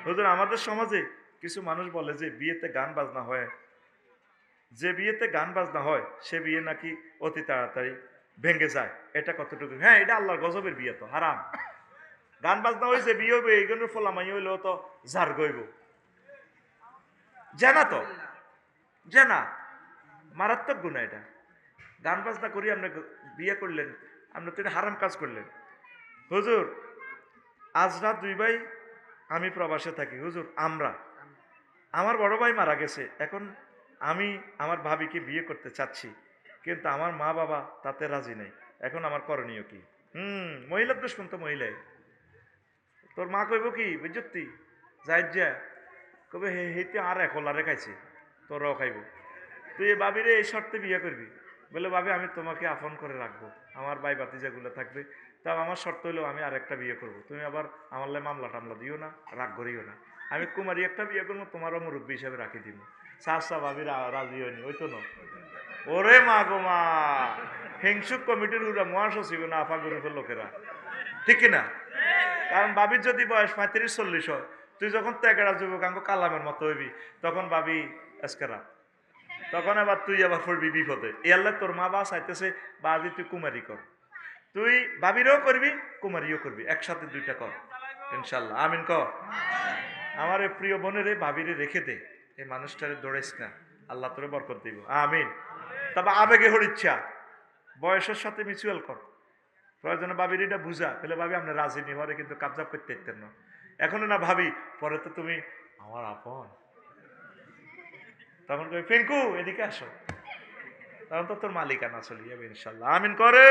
হুজুর আমাদের সমাজে কিছু মানুষ বলে যে বিয়েতে গান বাজনা হয়, যে বিয়েতে গান বাজনা হয় সে বিয়ে নাকি অতি তাড়াতাড়ি ভেঙে যায়, এটা কতটুকু? হ্যাঁ, এটা আল্লাহর গজবের বিয়ে, তো হারাম। গান বাজনা হয়েছে বিয়ে হইবে, এইগুলোর ফলামাই হইলেও তো ঝার গইব, জানা তো, জানা মারাত্মক গুণা এটা। গান বাজনা করি আপনি বিয়ে করলেন, আপনি তো এটা হারাম কাজ করলেন। হুজুর আজ রাত 2 ভাই আমি প্রবাসে থাকি হুজুর, আমার বড় ভাই মারা গেছে, এখন আমি আমার ভাবিকে বিয়ে করতে চাচ্ছি, কিন্তু আমার মা বাবা তাতে রাজি নেই, এখন আমার করণীয় কি? মহিলার দোষ কোন? তো মহিলাই, তোর মা কইব কি বুঝতি, যাই যা কবে হেতে আর একলারে খাইছে, তোরাও খাইব, তুই এ ভাবিরে এই শর্তে বিয়ে করবি? বলে ভাবি আমি তোমাকে আপন করে রাখবো, আমার ভাই ভাতিজাগুলো থাকবে, তা আমার শর্ত হইলেও আমি আর একটা বিয়ে করব, তুমি আবার আমার লাই মামলা টামলা দিও না, রাগ করিও না, আমি কুমারী একটা বিয়ে করবো, তোমারও মুরব্বী হিসাবে রাখি দিব। চাষা ভাবি রাজি হয়নি, ওই তো না। ওরে মা গো মা, হিংসুক কমিটির উড়া মহাসচিব না আফা গ্রুপের লোকেরা, ঠিক কিনা? কারণ ভাবির যদি বয়স 35-40 হয়, তুই যখন ত্যাগেরা যুবক আঙ্গ কালামের মতো হইবি, তখন ভাবি এসকেরা, তখন আবার তুই আবার পড়বি বিপদে। এল্লা তোর মা বা চাইতেছে বাদি তুই কুমারী কর, তুই ভাবিরও করবি কুমারীও করবি, একসাথে দুইটা কর ইনশাল্লাহ, আমিন ক। আমার এই প্রিয় বোনেরে ভাবিরে রেখে দে, এই মানুষটারে দৌড়াইস না, আল্লাহ তোরে বরকত দিব, আমিন। তবে আবেগে হরিচ্ছা, বয়সের সাথে মিউচুয়াল কর, প্রয়োজনে ভাবির এটা বুঝা ফেলে, ভাবি আপনি রাজি নি হরে কিন্তু কাবজা করতে ইতেন না, এখনো না ভাবি, পরে তো তুমি আমার আপন, তখন কই ফেঙ্কু এদিকে আসো, তখন তো তোর মালিকানা চলে যাবে ইনশাল্লাহ, আমিন করে।